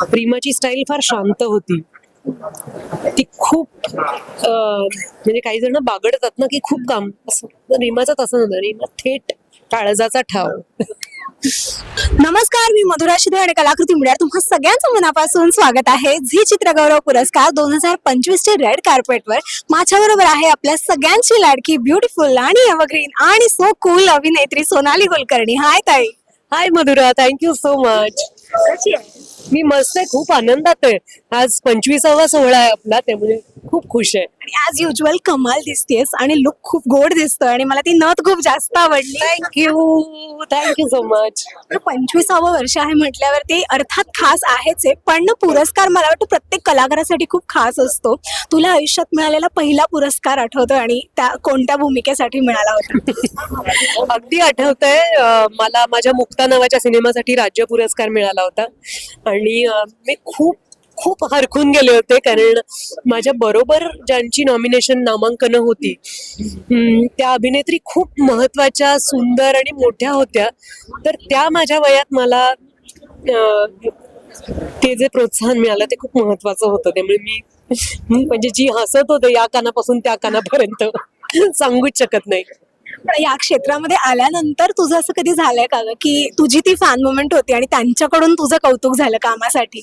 रीमाची style फार शांत होती. ती खूप म्हणजे काही जण बागडतात ना की खूप काम असं. रीमाचं तसं नव्हतं. रीमा थेट काळजाचा ठाव. नमस्कार, मी मधुरा शिदे आणि कलाकृती मीडिया तुम्हा सगळ्यांचं मनापासून स्वागत आहे. झी चित्रगौरव पुरस्कार 2025 चे रेड कार्पेटवर माझ्याबरोबर आहे आपल्या सगळ्यांची लाडकी ब्युटिफुल आणि एव्हरग्रीन आणि सो कूल अभिनेत्री सोनाली कुलकर्णी. हाय ताई. हाय मधुरा, थँक्यू सो मच. मी मस्त आहे, खूप आनंदात आहे. आज 25वा सोहळा आहे आपला, त्यामुळे खूप खुश आहे. आणि ॲज युजल कमाल दिसतेस आणि लुक खूप गोड दिसतोय आणि मला ती नथ खूप जास्त आवडली. Thank you so much. 25वं वर्ष आहे म्हटल्यावर ते अर्थात खास आहेच आहे, पण पुरस्कार मला वाटतं प्रत्येक कलाकारासाठी खूप खास असतो. तुला आयुष्यात मिळालेला पहिला पुरस्कार आठवतो आणि त्या कोणत्या भूमिकेसाठी मिळाला होता? अगदी आठवतंय, मला माझ्या मुक्ता नावाच्या सिनेमासाठी राज्य पुरस्कार मिळाला होता आणि मी खूप खूप हरखून गेले होते, कारण माझ्या बरोबर ज्यांची नॉमिनेशन नामांकनं होती त्या अभिनेत्री खूप महत्वाच्या, सुंदर आणि मोठ्या होत्या. तर त्या माझ्या वयात मला ते जे प्रोत्साहन मिळालं ते खूप महत्वाचं होतं. त्यामुळे मी म्हणजे जी हसत होते या कानापासून त्या कानापर्यंत सांगूच शकत नाही. पण या क्षेत्रामध्ये आल्यानंतर तुझं असं कधी झालंय का ग, की तुझी ती फॅन मुवमेंट होती आणि त्यांच्याकडून तुझं कौतुक झालं कामासाठी?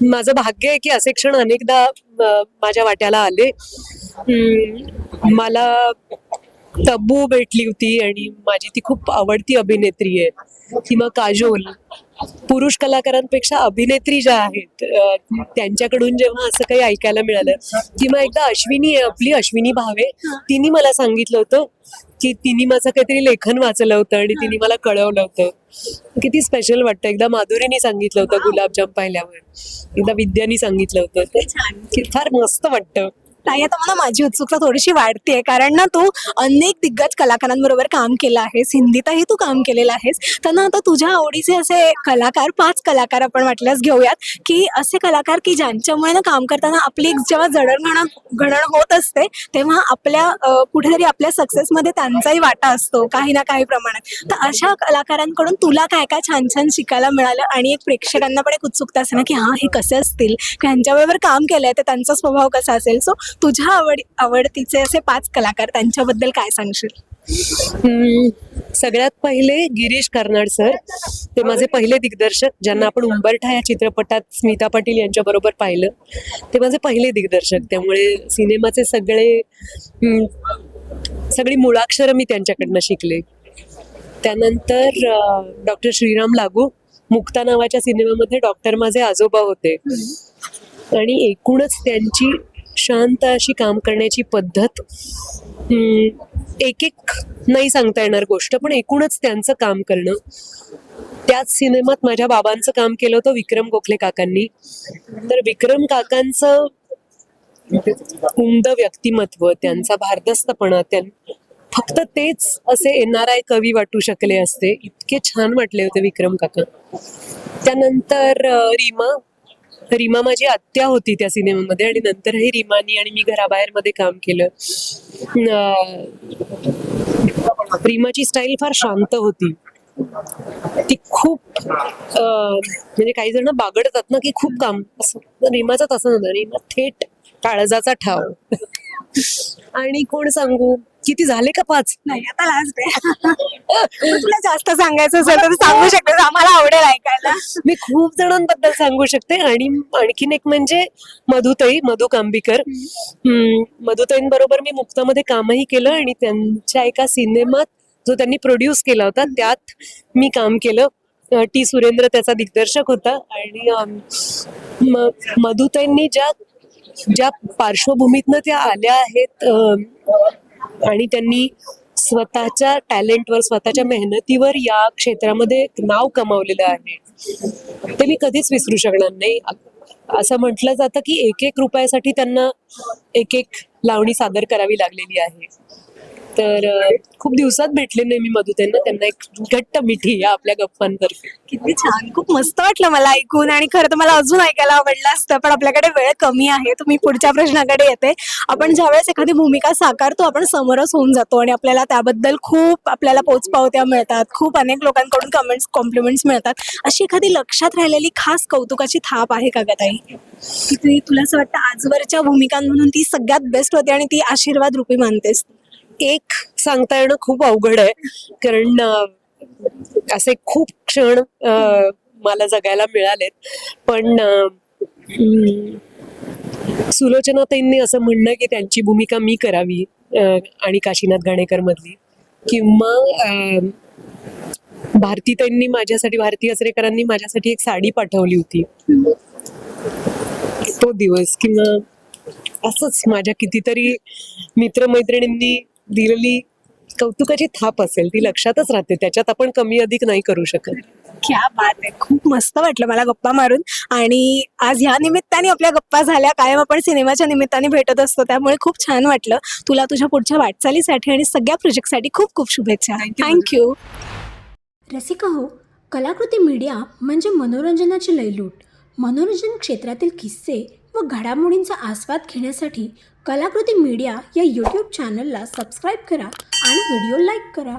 माझं भाग्य आहे की असे क्षण अनेकदा माझ्या वाट्याला आले. मला तब्बू भेटली होती आणि माझी ती खूप आवडती अभिनेत्री आहे, किंवा काजोल. पुरुष कलाकारांपेक्षा अभिनेत्री ज्या आहेत त्यांच्याकडून जेव्हा असं काही ऐकायला मिळालं, किंवा एकदा अश्विनी आहे आपली, अश्विनी भावे, तिने मला सांगितलं होतं की तिने माझं काहीतरी लेखन वाचलं होतं आणि तिने मला कळवलं होतं. किती स्पेशल वाटतं. एकदा माधुरीने सांगितलं होतं गुलाबजाम पाहिल्यावर, एकदा विद्यानी सांगितलं होतं. ते फार मस्त वाटतं. ताई, आता मला माझी उत्सुकता थोडीशी वाढते, कारण ना तू अनेक दिग्गज कलाकारांबरोबर काम केलं आहेस, हिंदीतही तू काम केलेलं आहेस. तर ना आता तुझ्या आवडीचे असे कलाकार, 5 कलाकार आपण वाटल्यास घेऊयात, की असे कलाकार की ज्यांच्यामुळे ना काम करताना आपली एक जेव्हा जडणघडण होत असते, तेव्हा आपल्या कुठेतरी आपल्या सक्सेसमध्ये त्यांचाही वाटा असतो काही ना काही प्रमाणात. तर अशा कलाकारांकडून तुला काय काय छान छान शिकायला मिळालं आणि एक प्रेक्षकांना पण एक उत्सुकता असते ना, की हा हे कसे असतील, ह्यांच्याबरोबर काम केलंय तर त्यांचा स्वभाव कसा असेल. सो तुझ्या आवडतीचे असे 5 कलाकार, त्यांच्याबद्दल काय सांगशील? सगळ्यात पहिले गिरीश कर्नाड सर. ते माझे पहिले दिग्दर्शक, ज्यांना आपण उंबरठा या चित्रपटात स्मिता पाटील यांच्या बरोबर पाहिलं. ते माझे पहिले दिग्दर्शक, त्यामुळे सिनेमाचे सगळी मुळाक्षरं मी त्यांच्याकडनं शिकले. त्यानंतर डॉक्टर श्रीराम लागू, मुक्ता नावाच्या सिनेमामध्ये डॉक्टर माझे आजोबा होते, आणि एकूणच त्यांची शांत अशी काम करण्याची पद्धत, एक एक नाही सांगता येणार गोष्ट, पण एकूणच त्यांचं काम करणं. त्याच सिनेमात माझ्या बाबांचं काम केलं होतं विक्रम गोखले काकांनी. तर विक्रम काकांचं उमद व्यक्तिमत्व, त्यांचा भारदस्तपणा, फक्त तेच असे NRI कवी वाटू शकले असते, इतके छान वाटले होते विक्रम काका. त्यानंतर रीमा माझी आत्या होती त्या सिनेमामध्ये, आणि नंतरही रीमानी आणि मी घराबाहेर मध्ये काम केलं. रीमाची स्टाईल फार शांत होती. ती खूप म्हणजे काही जण बागडतात ना की खूप काम असं. रीमाचं तसं नव्हतं. रीमा थेट काळजाचा ठाव. आणि कोण सांगू, किती झाले का 5? नाही, आता लास्ट आहे. तुला जास्त सांगायचं असेल तर सांगू शकतेस, आम्हाला आवडेल ऐकायला. मी खूप जणांबद्दल सांगू शकते. आणि आणखीन एक म्हणजे मधु कांबीकर. मधुताईंबरोबर मी मुक्तामध्ये कामही केलं, आणि त्यांच्या एका सिनेमात जो त्यांनी प्रोड्यूस केला होता त्यात मी काम केलं. टी सुरेंद्र त्याचा दिग्दर्शक होता. आणि मधुताईंनी ज्या पार्श्वभूमीतनं त्या आल्या आहेत, आणि त्यांनी स्वतःच्या टॅलेंटवर, स्वतःच्या मेहनतीवर या क्षेत्रामध्ये नाव कमावलेलं आहे, ते मी कधीच विसरू शकणार नाही. असं म्हटलं जातं की 1-1 रुपयासाठी त्यांना 1-1 लावणी सादर करावी लागलेली आहे. तर खूप दिवसात भेटले नाही मी मधू त्यांना एक घट्ट मिठी या आपल्या गप्पांतर्फे. किती छान, खूप मस्त वाटलं मला ऐकून. आणि खरं तर मला अजून ऐकायला आवडलं असतं, पण आपल्याकडे वेळ कमी आहे. तर मी पुढच्या प्रश्नाकडे येते. आपण ज्यावेळेस एखादी भूमिका साकारतो, आपण समरस होऊन जातो आणि आपल्याला त्याबद्दल खूप आपल्याला पोचपावत्या मिळतात, खूप अनेक लोकांकडून कमेंट्स कॉम्प्लिमेंट्स मिळतात. अशी एखादी लक्षात राहिलेली खास कौतुकाची थाप आहे का गं ताई, की तुला असं वाटतं आजवरच्या भूमिकांमधून ती सगळ्यात बेस्ट होती आणि ती आशीर्वाद रूपी मानतेस? एक सांगता येणं खूप अवघड आहे, कारण असे खूप क्षण मला जगायला मिळालेत. पण सुलोचनाताईंनी असं म्हणणं की त्यांची भूमिका मी करावी, आणि काशीनाथ घाणेकर मधली, किंवा भारतीताईंनी माझ्यासाठी, भारती आचरेकरांनी माझ्यासाठी एक साडी पाठवली होती, तो दिवस, किंवा असंच माझ्या कितीतरी मित्रमैत्रिणींनी दिलेली कौतुकाची थाप असेल, ती लक्षातच राहते. त्याच्यात आपण कमी अधिक नाही करू शकत. क्या बात आहे, खूप मस्त वाटलं मला गप्पा मारून. आणि आज ह्या निमित्ताने आपल्या गप्पा झाल्या. कायम आपण सिनेमाच्या निमित्ताने भेटत असतो, त्यामुळे खूप छान वाटलं. तुला तुझ्या पुढच्या वाटचालीसाठी आणि सगळ्या प्रोजेक्टसाठी खूप खूप शुभेच्छा. थँक्यू. रसिका हो, कलाकृती मीडिया म्हणजे मनोरंजनाची लयलूट. मनोरंजन क्षेत्रातील किस्से व घडामोडींचा आस्वाद घेण्यासाठी कलाकृती मीडिया या यूट्यूब चॅनलला सबस्क्राईब करा आणि व्हिडिओ लाईक करा.